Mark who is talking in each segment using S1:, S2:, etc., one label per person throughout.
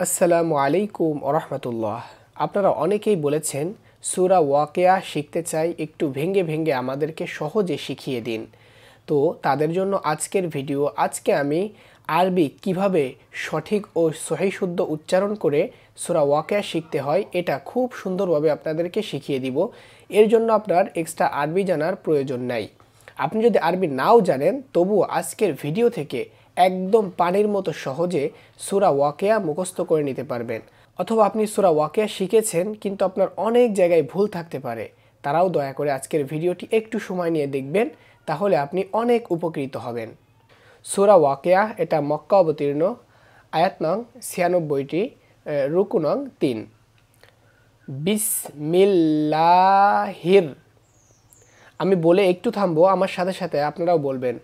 S1: আসসালামু আলাইকুম ওরহমতুল্লাহ। আপনারা অনেকেই বলেছেন সূরা ওয়াকিয়া শিখতে চাই, একটু ভেঙে ভেঙে আমাদেরকে সহজে শিখিয়ে দিন। তো তাদের জন্য আজকের ভিডিও। আজকে আমি আরবি কিভাবে সঠিক ও সহি শুদ্ধ উচ্চারণ করে সূরা ওয়াকিয়া শিখতে হয় এটা খুব সুন্দরভাবে আপনাদেরকে শিখিয়ে দিব। এর জন্য আপনার এক্সট্রা আরবি জানার প্রয়োজন নাই। আপনি যদি আরবি নাও জানেন তবুও আজকের ভিডিও থেকে একদম পানির মতো সহজে সূরা ওয়াকিয়া মুখস্থ করে নিতে পারবেন। অথবা আপনি সূরা ওয়াকিয়া শিখেছেন কিন্তু আপনার অনেক জায়গায় ভুল থাকতে পারে, তারাও দয়া করে আজকের ভিডিওটি একটু সময় নিয়ে দেখবেন, তাহলে আপনি অনেক উপকৃত হবেন। সূরা ওয়াকিয়া এটা মক্কা অবতীর্ণ, আয়াত নং ৯৬টি, রুকু নং ৩। বিসমিল্লাহির, আমি বলে একটু থামবো, আমার সাথে সাথে আপনারাও বলবেন।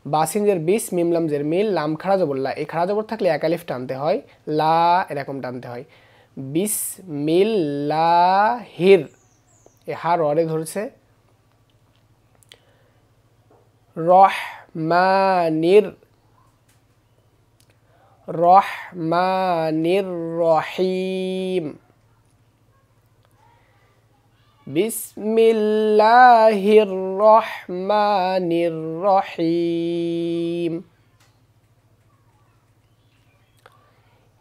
S1: বাসিনজের বিস, মিমলামজের মিল, লাম খাড়া জবর লা। এই খাড়া জবর থাকলে এক আলিফ টানতে হয়, লা এরকম টানতে হয়। বিসমিল্লাহির, এ হা ররে ধরছে। রহমানির, রহমানির রহিম। বিসমিল্লাহির রহমানির রহিম।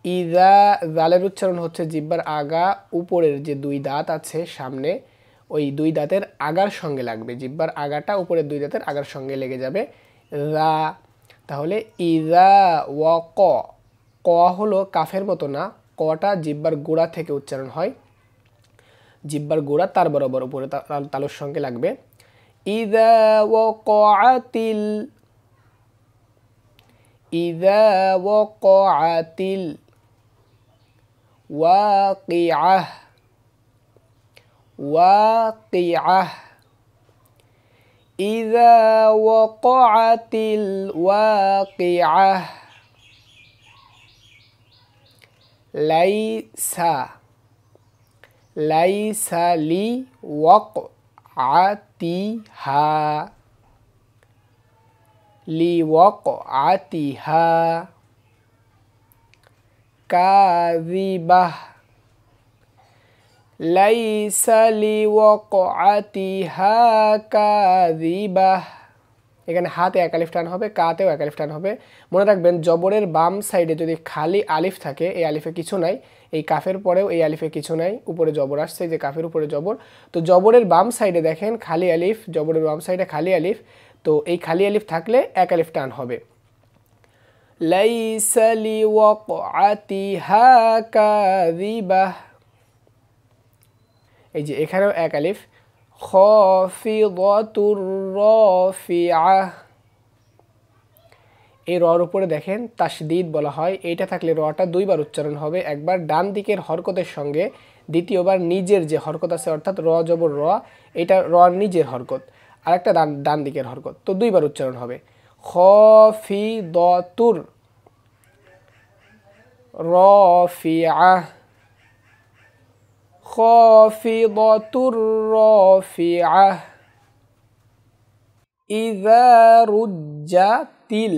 S1: ইযা, জালের উচ্চারণ হচ্ছে জিহ্বার আগা উপরের যে দুই দাঁত আছে সামনে, ওই দুই দাঁতের আগার সঙ্গে লাগবে। জিহ্বার আগাটা উপরের দুই দাঁতের আগার সঙ্গে লেগে যাবে। রা, তাহলে ইযা ওয়াক, ক হলো কাফের মতো না, কটা জিহ্বার গোড়া থেকে উচ্চারণ হয়, জিহ্বার গোড়া তার বরাবর উপরে তালুর সঙ্গে লাগবে। ইযা ওয়াকাতিল, ইযা ওয়াকাতিল ওয়াকিআহ, ওয়াকিআহ। ইযা ওয়াকাতিল ওয়াকিআহ। লাইসা, লাইসা লি ওয়াকআতিহা, লি ওয়াকআতিহা। কাযিবাহ, লাইসা লি ওয়াকআতিহা কাযিবাহ। এখানে হাতে এক আলিফ টান হবে, কাতেও এক আলিফ টান হবে। মনে রাখবেন জবরের বাম সাইডে যদি খালি আলিফ থাকে, এই আলিফে কিছু নাই, এই কাফের পরেও এই আলিফে কিছু নাই, উপরে জবর আসছে, যে কাফের উপরে জবর। তো জবরের বাম সাইডে দেখেন খালি আলিফ, জবরের বাম সাইডে খালি আলিফ, তো এই খালি আলিফ থাকলে এক আলিফ টান হবে। লাইসা লি ওয়াকআতিহা কাযিবাহ। এই যে এখানেও এক আলিফ। খাফিদাতুর রাফিআহ, এই রর উপরে দেখেন তাশদীদ বলা হয়। এইটা থাকলে রটা দুইবার উচ্চারণ হবে, একবার ডান দিকের হরকতের সঙ্গে, দ্বিতীয়বার নিজের যে হরকত আছে অর্থাৎ র জবর র, এটা র নিজের হরকত, আর একটা ডান দিকের হরকত, তো দুইবার উচ্চারণ হবে। খাফিদাতুর রাফিআহ, খাফিদাতুর রাফিআহ। ইযা রুজ্জাতিল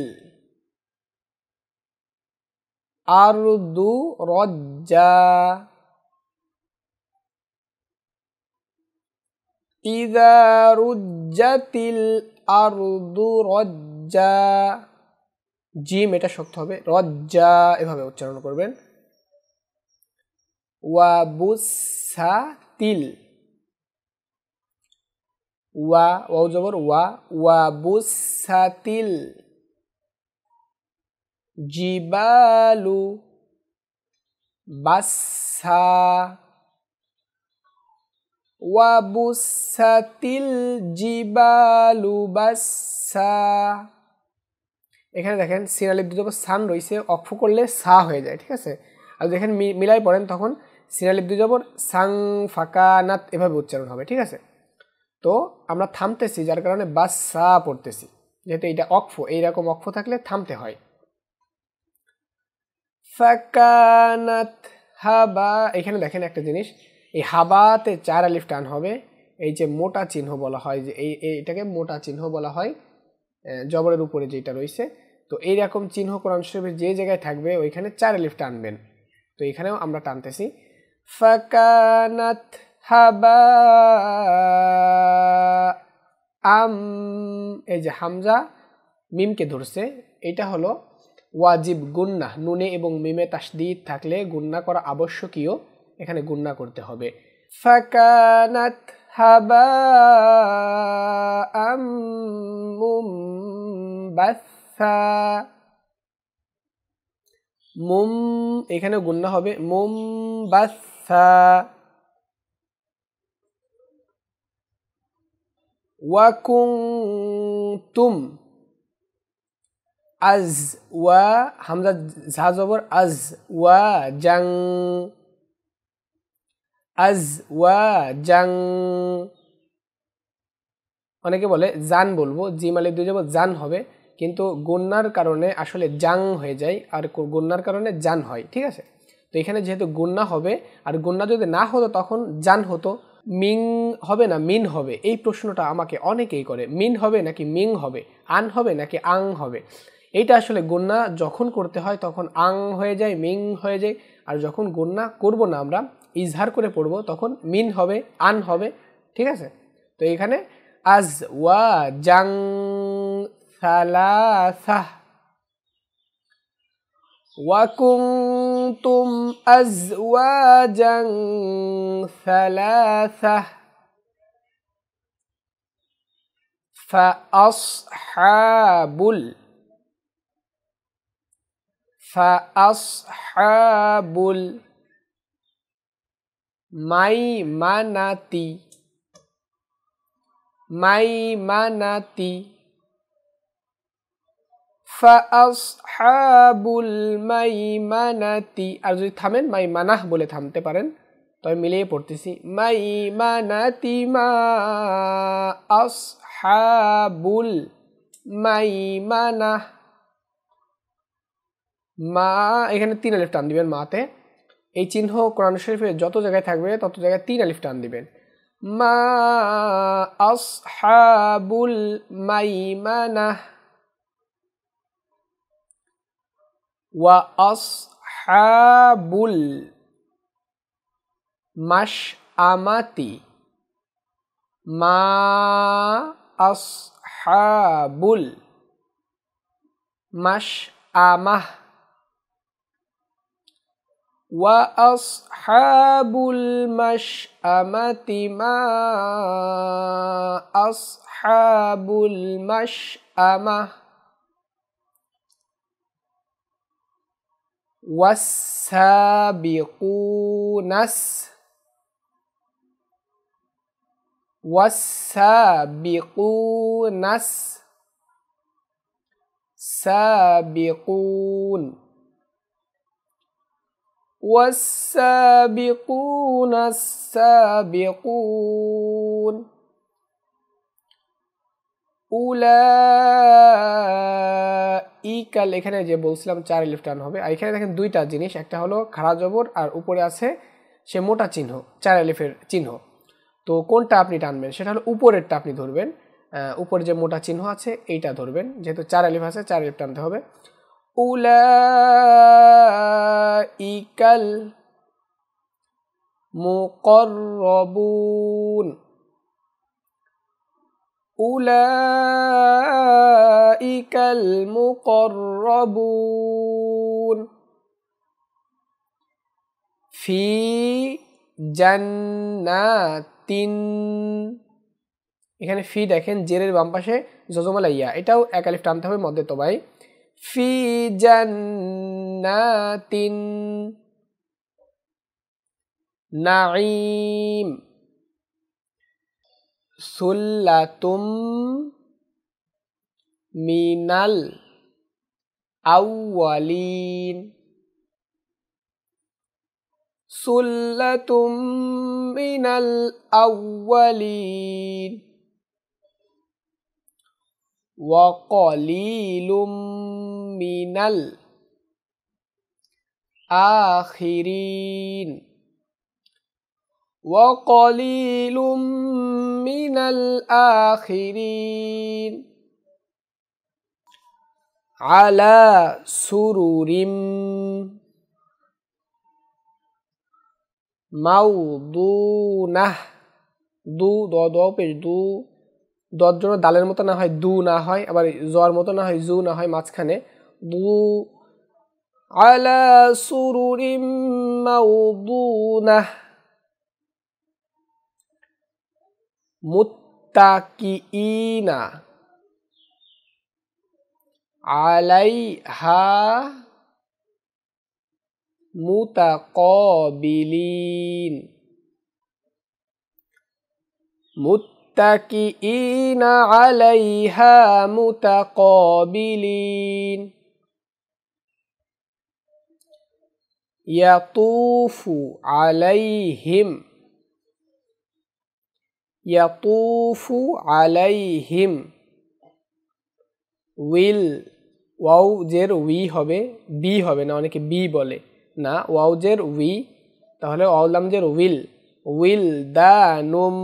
S1: আরদু রজ্জা, ইযা রুজ্জাতিল আরদু রজ্জা। জিম এটা শক্ত হবে, রজ্জা এভাবে উচ্চারণ করবেন। ওয়া বুসাতিল, ওয়া ওয়াও জবর ওয়া, ওয়া বুসাতিল জিবালু বাসা, ওয়া বুসাতিল জিবালু বাসা। এখানে দেখেন সিন আলিফ দুটো সান রয়েছে, অক্ফ করলে সা হয়ে যায়, ঠিক আছে। আর দেখেন মিলাই পড়েন তখন সিন আলিফ দুই জবর সাং ফাঁকা নাত এভাবে উচ্চারণ হবে, ঠিক আছে। তো আমরা থামতেছি যার কারণে বাসা পড়তেছি, যেহেতু এটা অক্ফ, এইরকম অক্ফ থাকলে থামতে হয়। ফাকানাত হাবা, এখানে দেখেন একটা জিনিস, এই হাবাতে চার আলিফ টান হবে, এই যে মোটা চিহ্ন বলা হয়, যে এইটাকে মোটা চিহ্ন বলা হয়, জবরের উপরে যেটা রয়েছে। তো এইরকম চিহ্ন কোরআন শরীফের যে জায়গায় থাকবে ওইখানে চার আলিফ টানবেন, তো এখানেও আমরা টানতেছি ফাকানাত হাবা এই যে হামজা মিমকে ধরছে, এটা হলো ওয়াজিব গুন্না, নুনে এবং মিমে তাসদীদ থাকলে গুন্না করা আবশ্যকীয়, এখানে গুন্না করতে হবে। ফাকানাত হাবা মুমবাসা, মুম এখানে গুন্না হবে মুমবাসা। ওয়াকুনতুম আজ ওয়া হামজা ঝা জবর আজ ওয়া জাং, আজ ওয়া জাং। অনেকে বলে জান বলবো, জিম আলিফ দুই জবর জান হবে, কিন্তু গুন্নার কারণে আসলে জাং হয়ে যায় আর গুন্নার কারণে জান হয়, ঠিক আছে। তো এখানে যেহেতু গুন্না হবে, আর গুন্না যদি না হতো তখন জান হতো, মিং হবে না মিন হবে, এই প্রশ্নটা আমাকে অনেকেই করে, মিন হবে নাকি মিং হবে, আন হবে নাকি আং হবে। এইটা আসলে গুন্না যখন করতে হয় তখন আং হয়ে যায়, মিং হয়ে যায়, আর যখন গুন্না করব না আমরা ইজহার করে পড়ব তখন মিন হবে, আন হবে, ঠিক আছে। তো এখানে আজ ওয়া জাং সালাসা, ওয়াকুনতুম আজওয়াজান সালাসা, ফাআসহাবুল মাইমানাতি, মাইমানাতি, ফাআসহাবুল মাইমানাতি। আর যদি থামেন মাইমানাহ বলে থামতে পারেন, তবে মিলিয়ে পড়তেছি মাইমানাতি মা আসহাবুল মাইমানাহ। মা এখানে 3 আলিফ টান দিবেন মাতে, এই চিহ্ন কোরআন শরীফে যত জায়গায় থাকবে তত জায়গায় 3 আলিফ টান দিবেন। মা আসহাবুল মাইমানাহ ওয়া আসহাবুল মাশআমাতি, মা আসহাবুল মাশআমাহ ওয়া আসহাবুল মাশআমাতি মা আসহাবুল মাশআমাহ ওয়াসসাবিকুনাস, ওয়াসসাবিকুনাস সাবিকুন, ওয়াসসাবিকুনাস সাবিকুন উলাইকাল। এখানে যে বলছিলাম 4 আলিফ টান হবে, আর এখানে দেখেন দুইটা জিনিস, একটা হলো খাড়া জবর আর উপরে আছে সে মোটা চিহ্ন 4 আলিফের চিহ্ন। তো কোনটা আপনি টানবেন, সেটা হলো উপরেরটা আপনি ধরবেন, উপরে যে মোটা চিহ্ন আছে এইটা ধরবেন, যেহেতু 4 আলিফ আছে 4 আলিফ টানতে হবে। উলাইকাল মুকররবুন, উলাইকাল মুকররবুন ফি জান্নাতিন। এখানে ফি দেখেন জেরের বাম পাশে জজমালা ইয়া, এটাও 1 আলিফ টানতে হবে মধ্যে তো ভাই। ফি জান্নাতিন নাঈম সুল্লাতুম মিনাল আউয়ালিন, সুল্লাতুম মিনাল আউয়ালিন ওয়া কলিলুম মিনাল আখিরিন, ওয়া কলিলুম মিনাল আখিরিন আলা সুরুরিম। মাউদুনাহ, দু দ দ পেশ দু, দর জন্য দালের মতো না হয় দু না হয়, আবার জর মতো না হয় জু না হয়, মাঝখানে দু। আলা সুরুরিম মাউদুনাহ, মুত্তাকিইনা, আলাইহা মুতাকাবিলিন, মুত্তাকিইনা আলাইহা মুতাকাবিলিন। ইয়াতুফু আলাইহিম, ইয়াতুফু আলাইহিম, উইল, ওয়াও জের উই হবে, বি হবে না, অনেকে বি বলে না, ওয়াও জের উই, তাহলে ওয়াও লাম জের উইল, উইল দানুম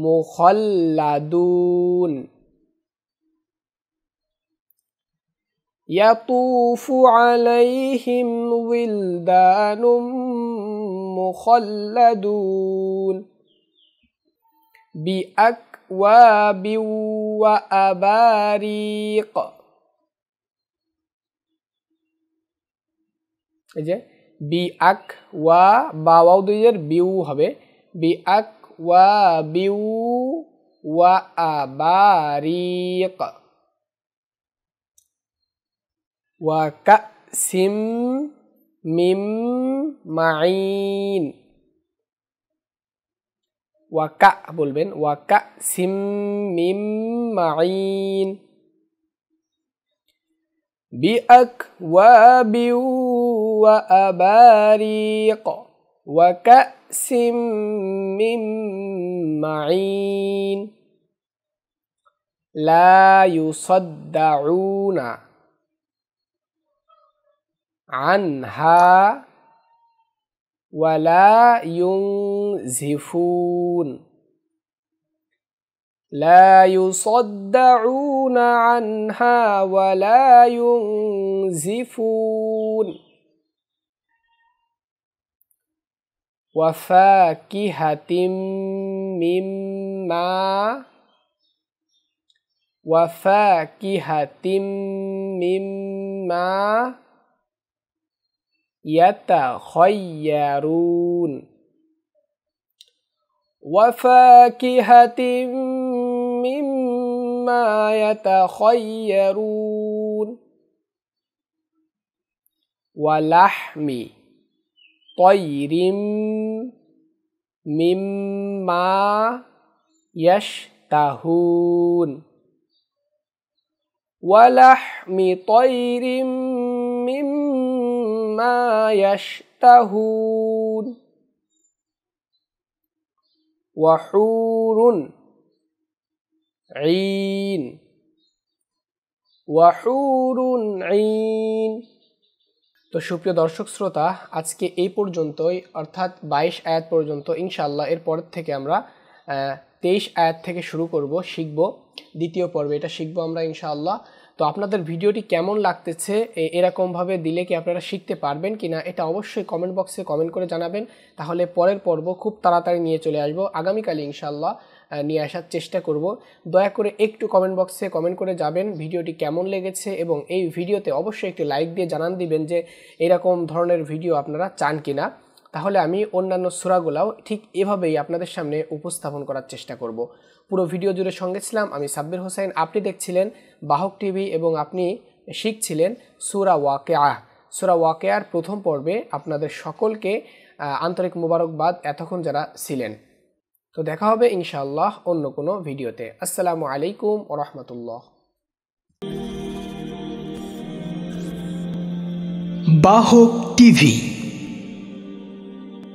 S1: মুখাল্লাদুন, ইয়াতুফু আলাইহিম উইলদানুম মুখাল্লাদুন, বিআকওয়াবি ওয়া আবারিক, এই যে বিআক ওয়া বা ওয়াও দুইয়ের বিউ হবে, বিআকওয়াবি ওয়া আবারিক, ওয়া কাসিম মিম মাইন, ওয়া কা বলবেন, ওয়া কাসিম মিম মাইন, বিআকওয়াবি ওয়া আবারিক, ওয়া কাসিম মিম মাইন, লা ইউসাদ্দাউনা আনহা ওয়ালা ইউনজিফুন, লা ইউসাদ্দাউনা আনহা ওয়ালা ইউনজিফুন, ওয়া ফাকিহাতিম মিম্মা, ওয়া ফাকিহাতিম মিম্মা ইয়াতাখায়্যারুন, ওয়া ফাকিহাতিম মিম্মা ইয়াতাখায়্যারুন, ওয়া লাহমি তায়রিম মিম্মা ইয়াশতাহুন, ওয়া লাহমি তায়রিম মিম্মা ইয়াশতাহুন, ওয়া হুরুন ঈন, ওয়া হুরুন ঈন। তো সুপ্রিয় দর্শক শ্রোতা, আজকে এই পর্যন্তই, অর্থাৎ 22 আয়াত পর্যন্ত। ইনশাআল্লাহ এরপর থেকে আমরা 23 আয়াত থেকে শুরু করব, শিখব দ্বিতীয় পর্বে, এটা শিখবো আমরা ইনশাআল্লাহ। তো আপনাদের ভিডিওটি কেমন লাগতেছে, এরকমভাবে দিলে কি আপনারা শিখতে পারবেন কিনা, এটা অবশ্যই কমেন্ট বক্সে কমেন্ট করে জানাবেন, তাহলে পরের পর্ব খুব তাড়াতাড়ি নিয়ে চলে আসবো, আগামীকাল ইনশাআল্লাহ নিয়ে আসার চেষ্টা করব। দয়া করে একটু কমেন্ট বক্সে কমেন্ট করে যাবেন ভিডিওটি কেমন লেগেছে, এবং এই ভিডিওতে অবশ্যই একটি লাইক দিয়ে জানান দিবেন যে এরকম ধরনের ভিডিও আপনারা চান কিনা, তাহলে আমি অন্যান্য সূরাগুলাও ঠিক এভাবেই আপনাদের সামনে উপস্থাপন করার চেষ্টা করব। পুরো ভিডিও জুড়ে সঙ্গে ছিলাম আমি সাব্বির হোসাইন, আপনি দেখছিলেন বাহক টিভি, এবং আপনি শিখছিলেন সূরা ওয়াকিআহ। সূরা ওয়াকিয়ার প্রথম পর্বে আপনাদের সকলকে আন্তরিক মোবারকবাদ এতক্ষণ যারা ছিলেন। তো দেখা হবে ইনশাআল্লাহ অন্য কোনো ভিডিওতে। আসসালামু আলাইকুম ওয়া রাহমাতুল্লাহ।
S2: বাহক টিভি।